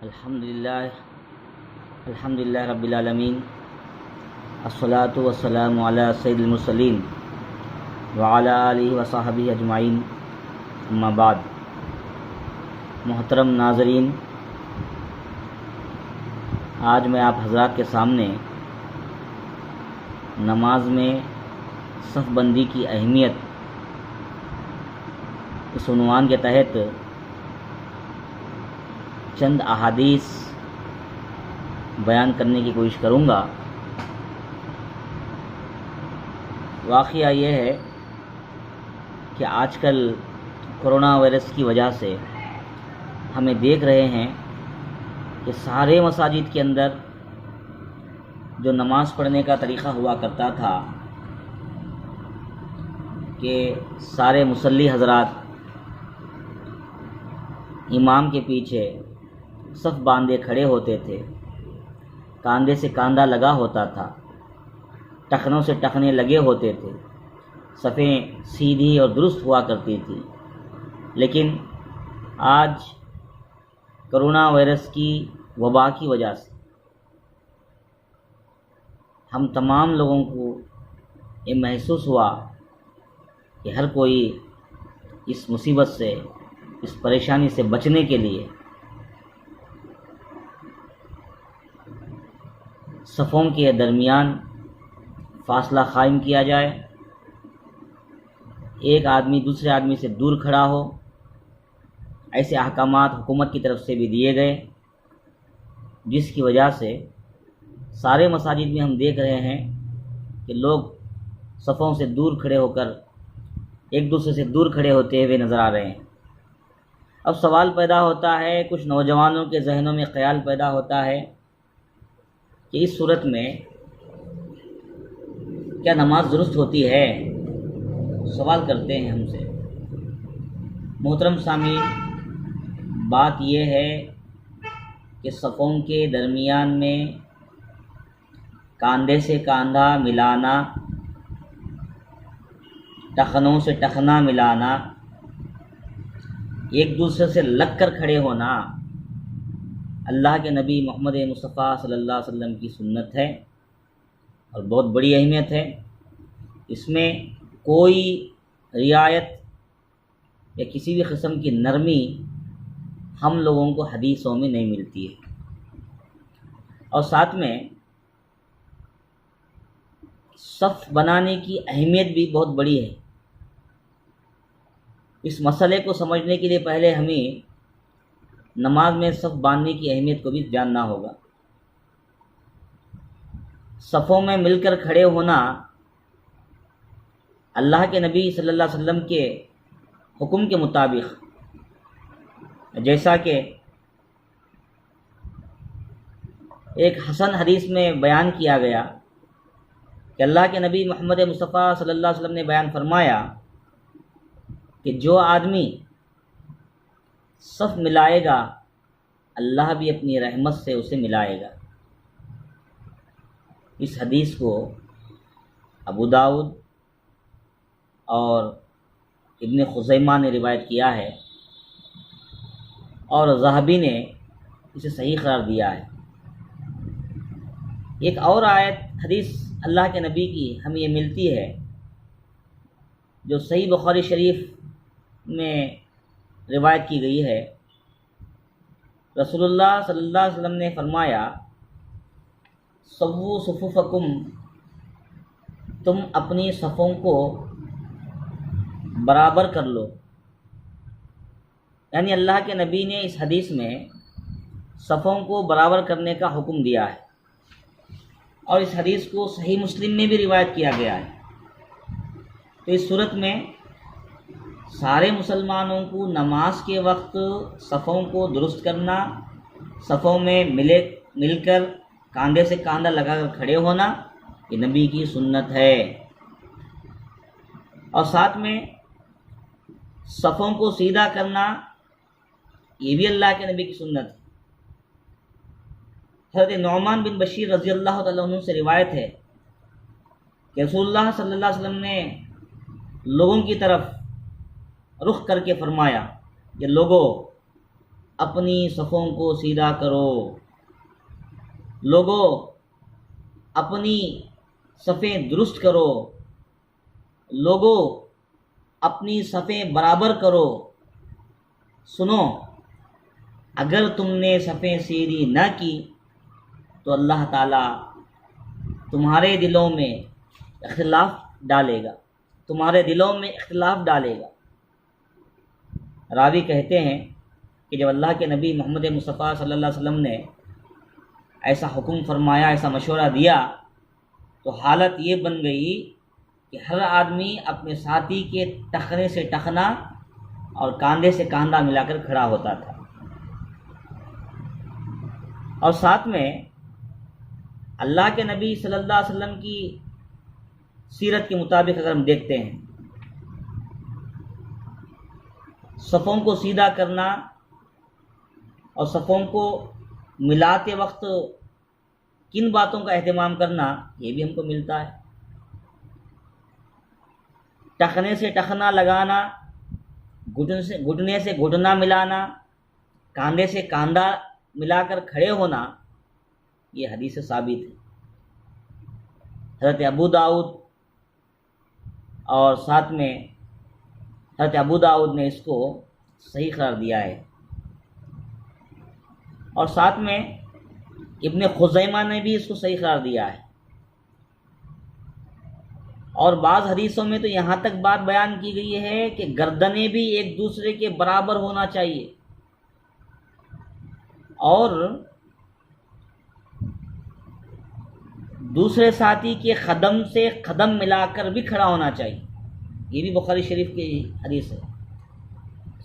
الحمدللہ رب العالمین، الصلاۃ والسلام علی سید المرسلین وعلی آلہ وصحبہ اجمعین، اما بعد۔ محترم ناظرین، آج میں آپ حضرات کے سامنے نماز میں صف بندی کی اہمیت اس عنوان کے تحت چند احادیث بیان کرنے کی کوشش کروں گا۔ واقعہ یہ ہے کہ آج کل کرونا وائرس کی وجہ سے ہمیں دیکھ رہے ہیں کہ سارے مساجد کے اندر جو نماز پڑھنے کا طریقہ ہوا کرتا تھا کہ سارے مصلی حضرات امام کے پیچھے صف باندھے کھڑے ہوتے تھے، کاندھے سے کاندھا لگا ہوتا تھا، ٹخنوں سے ٹخنے لگے ہوتے تھے، صفیں سیدھی اور درست ہوا کرتی تھی۔ لیکن آج کرونا وائرس کی وبا کی وجہ سے ہم تمام لوگوں کو یہ محسوس ہوا کہ ہر کوئی اس مصیبت سے، اس پریشانی سے بچنے کے لیے صفوں کے درمیان فاصلہ قائم کیا جائے، ایک آدمی دوسرے آدمی سے دور کھڑا ہو۔ ایسے احکامات حکومت کی طرف سے بھی دیے گئے، جس کی وجہ سے سارے مساجد میں ہم دیکھ رہے ہیں کہ لوگ صفوں سے دور کھڑے ہو کر ایک دوسرے سے دور کھڑے ہوتے ہوئے نظر آ رہے ہیں۔ اب سوال پیدا ہوتا ہے، کچھ نوجوانوں کے ذہنوں میں خیال پیدا ہوتا ہے کہ اس صورت میں کیا نماز درست ہوتی ہے؟ سوال کرتے ہیں ہم سے۔ محترم سامعین، بات یہ ہے کہ صفوں کے درمیان میں کاندھے سے کاندھا ملانا، ٹخنوں سے ٹخنا ملانا، ایک دوسرے سے لگ کر کھڑے ہونا اللہ کے نبی محمد مصطفیٰ صلی اللہ علیہ وسلم کی سنت ہے اور بہت بڑی اہمیت ہے۔ اس میں کوئی رعایت یا کسی بھی قسم کی نرمی ہم لوگوں کو حدیثوں میں نہیں ملتی ہے۔ اور ساتھ میں صف بنانے کی اہمیت بھی بہت بڑی ہے۔ اس مسئلے کو سمجھنے کے لیے پہلے ہمیں نماز میں صف باندھنے کی اہمیت کو بھی جاننا ہوگا۔ صفوں میں مل کر کھڑے ہونا اللہ کے نبی صلی اللہ علیہ وسلم کے حکم کے مطابق، جیسا کہ ایک حسن حدیث میں بیان کیا گیا کہ اللہ کے نبی محمد مصطفیٰ صلی اللہ علیہ وسلم نے بیان فرمایا کہ جو آدمی صف ملائے گا اللہ بھی اپنی رحمت سے اسے ملائے گا۔ اس حدیث کو ابو داؤد اور ابن خزیمہ نے روایت کیا ہے اور ذہبی نے اسے صحیح قرار دیا ہے۔ ایک اور آیت حدیث اللہ کے نبی کی ہمیں یہ ملتی ہے جو صحیح بخاری شریف میں روایت کی گئی ہے۔ رسول اللہ صلی اللہ علیہ وسلم نے فرمایا، سووا صفوفکم، تم اپنی صفوں کو برابر کر لو۔ یعنی اللہ کے نبی نے اس حدیث میں صفوں کو برابر کرنے کا حکم دیا ہے، اور اس حدیث کو صحیح مسلم میں بھی روایت کیا گیا ہے۔ تو اس صورت میں سارے مسلمانوں کو نماز کے وقت صفوں کو درست کرنا، صفوں میں مل کر کاندھے سے کاندھا لگا کر کھڑے ہونا، یہ نبی کی سنت ہے۔ اور ساتھ میں صفوں کو سیدھا کرنا، یہ بھی اللہ کے نبی کی سنت ہے۔ حضرت نعمان بن بشیر رضی اللہ تعالیٰ عنہ سے روایت ہے کہ رسول اللہ صلی اللہ علیہ وسلم نے لوگوں کی طرف رخ کر کے فرمایا کہ لوگوں، اپنی صفوں کو سیدھا کرو، لوگوں اپنی صفیں درست کرو، لوگوں اپنی صفیں برابر کرو۔ سنو، اگر تم نے صفیں سیدھی نہ کی تو اللہ تعالیٰ تمہارے دلوں میں اختلاف ڈالے گا، تمہارے دلوں میں اختلاف ڈالے گا۔ راوی کہتے ہیں کہ جب اللہ کے نبی محمد مصطفیٰ صلی اللہ علیہ وسلم نے ایسا حکم فرمایا، ایسا مشورہ دیا، تو حالت یہ بن گئی کہ ہر آدمی اپنے ساتھی کے ٹخنے سے ٹخنا اور کاندھے سے کاندھا ملا کر کھڑا ہوتا تھا۔ اور ساتھ میں اللہ کے نبی صلی اللہ علیہ وسلم کی سیرت کے مطابق اگر ہم دیکھتے ہیں، صفوں کو سیدھا کرنا اور صفوں کو ملاتے وقت کن باتوں کا اہتمام کرنا، یہ بھی ہم کو ملتا ہے۔ ٹخنے سے ٹخنا لگانا، گھٹنے سے گھٹنا ملانا، کاندھے سے کاندھا ملا کر کھڑے ہونا، یہ حدیث سے ثابت ہے۔ حضرت ابو داؤد اور ساتھ میں حضرت ابو داؤد نے اس کو صحیح قرار دیا ہے، اور ساتھ میں ابن خزیمہ نے بھی اس کو صحیح قرار دیا ہے۔ اور بعض حدیثوں میں تو یہاں تک بات بیان کی گئی ہے کہ گردنیں بھی ایک دوسرے کے برابر ہونا چاہیے، اور دوسرے ساتھی کے قدم سے قدم ملا کر بھی کھڑا ہونا چاہیے۔ یہ بھی بخاری شریف کی حدیث ہے،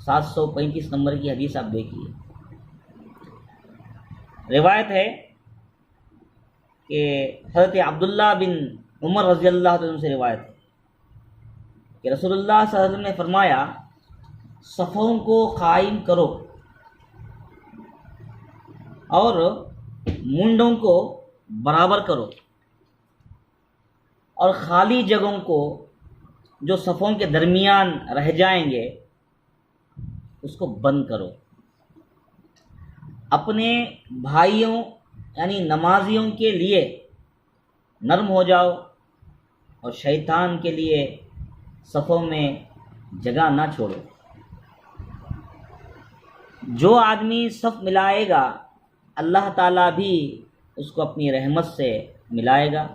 735 نمبر کی حدیث آپ دیکھیے۔ روایت ہے کہ حضرت عبداللہ بن عمر رضی اللہ عنہ سے روایت ہے کہ رسول اللہ صلی اللہ علیہ وسلم نے فرمایا، صفوں کو قائم کرو اور منڈوں کو برابر کرو، اور خالی جگہوں کو جو صفوں کے درمیان رہ جائیں گے اس کو بند کرو۔ اپنے بھائیوں یعنی نمازیوں کے لیے نرم ہو جاؤ، اور شیطان کے لیے صفوں میں جگہ نہ چھوڑو۔ جو آدمی صف ملائے گا اللہ تعالیٰ بھی اس کو اپنی رحمت سے ملائے گا،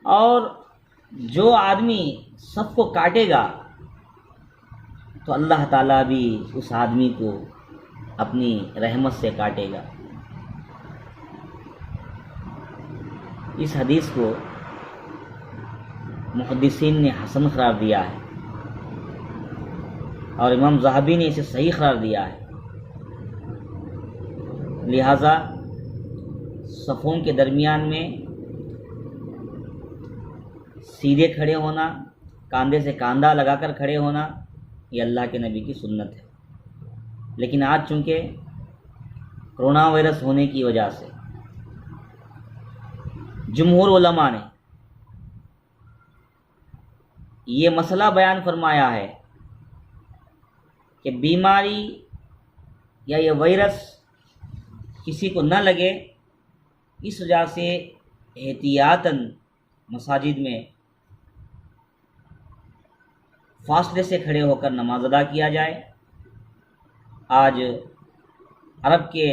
اور جو آدمی صف کو کاٹے گا تو اللہ تعالیٰ بھی اس آدمی کو اپنی رحمت سے کاٹے گا۔ اس حدیث کو محدثین نے حسن قرار دیا ہے، اور امام ذہبی نے اسے صحیح قرار دیا ہے۔ لہذا صفوں کے درمیان میں سیدھے کھڑے ہونا، کاندھے سے کاندھا لگا کر کھڑے ہونا، یہ اللہ کے نبی کی سنت ہے۔ لیکن آج چونکہ کرونا وائرس ہونے کی وجہ سے جمہور علماء نے یہ مسئلہ بیان فرمایا ہے کہ بیماری یا یہ وائرس کسی کو نہ لگے، اس وجہ سے احتیاطاً مساجد میں فاصلے سے کھڑے ہو کر نماز ادا کیا جائے۔ آج عرب کے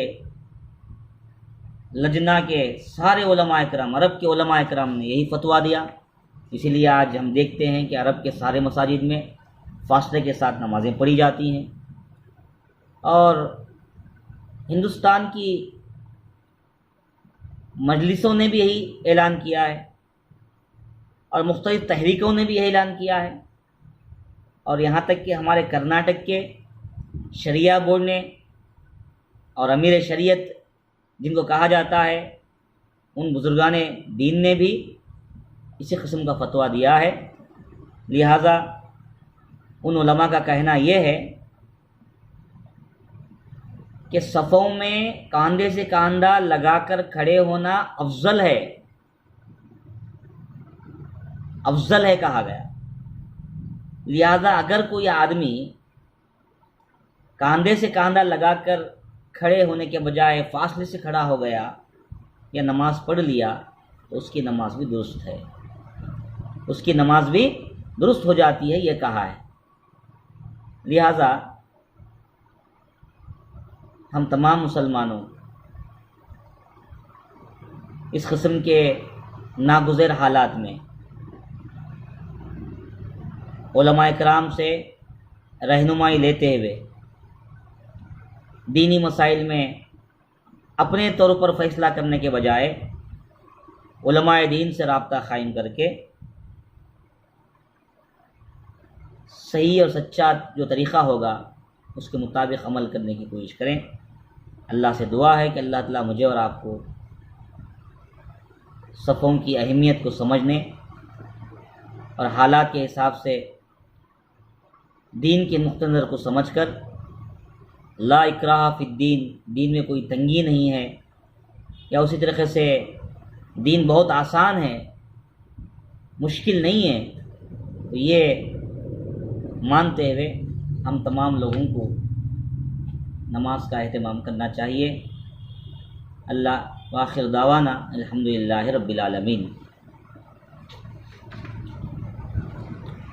لجنا کے سارے علماء کرام، عرب کے علماء کرام نے یہی فتویٰ دیا، اسی لیے آج ہم دیکھتے ہیں کہ عرب کے سارے مساجد میں فاصلے کے ساتھ نمازیں پڑھی جاتی ہیں۔ اور ہندوستان کی مجلسوں نے بھی یہی اعلان کیا ہے، اور مختلف تحریکوں نے بھی یہی اعلان کیا ہے، اور یہاں تک کہ ہمارے کرناٹک کے شریعہ بورڈ نے اور امیر شریعت جن کو کہا جاتا ہے، ان بزرگان دین نے بھی اسی قسم کا فتویٰ دیا ہے۔ لہٰذا ان علماء کا کہنا یہ ہے کہ صفوں میں کاندھے سے کاندھا لگا کر کھڑے ہونا افضل ہے، افضل ہے کہا گیا۔ لہذا اگر کوئی آدمی کاندھے سے کاندھا لگا کر کھڑے ہونے کے بجائے فاصلے سے کھڑا ہو گیا یا نماز پڑھ لیا تو اس کی نماز بھی درست ہے، اس کی نماز بھی درست ہو جاتی ہے، یہ کہا ہے۔ لہذا ہم تمام مسلمانوں اس قسم کے ناگزیر حالات میں علماء کرام سے رہنمائی لیتے ہوئے دینی مسائل میں اپنے طور پر فیصلہ کرنے کے بجائے علماء دین سے رابطہ قائم کر کے صحیح اور سچا جو طریقہ ہوگا اس کے مطابق عمل کرنے کی کوشش کریں۔ اللہ سے دعا ہے کہ اللہ تعالیٰ مجھے اور آپ کو صفوں کی اہمیت کو سمجھنے اور حالات کے حساب سے دین کے نقطہ نظر کو سمجھ کر لا اکراہ فی الدین، دین میں کوئی تنگی نہیں ہے، یا اسی طریقے سے دین بہت آسان ہے، مشکل نہیں ہے، تو یہ مانتے ہوئے ہم تمام لوگوں کو نماز کا اہتمام کرنا چاہیے۔ اللہ وآخر دعوانا الحمدللہ رب العالمین۔